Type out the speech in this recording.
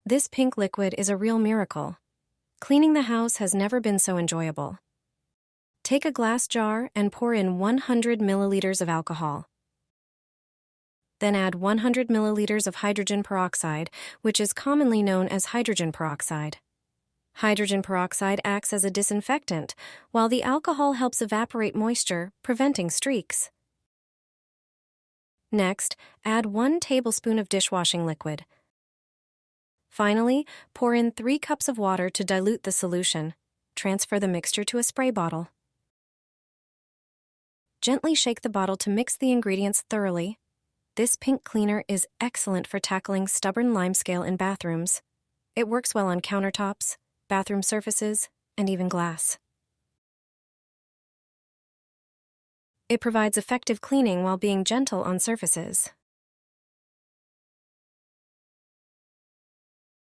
This pink liquid is a real miracle. Cleaning the house has never been so enjoyable. Take a glass jar and pour in 100 milliliters of alcohol. Then add 100 milliliters of hydrogen peroxide, which is commonly known as hydrogen peroxide. Hydrogen peroxide acts as a disinfectant, while the alcohol helps evaporate moisture, preventing streaks. Next, add 1 tablespoon of dishwashing liquid. Finally, pour in 3 cups of water to dilute the solution. Transfer the mixture to a spray bottle. Gently shake the bottle to mix the ingredients thoroughly. This pink cleaner is excellent for tackling stubborn limescale in bathrooms. It works well on countertops, bathroom surfaces, and even glass. It provides effective cleaning while being gentle on surfaces.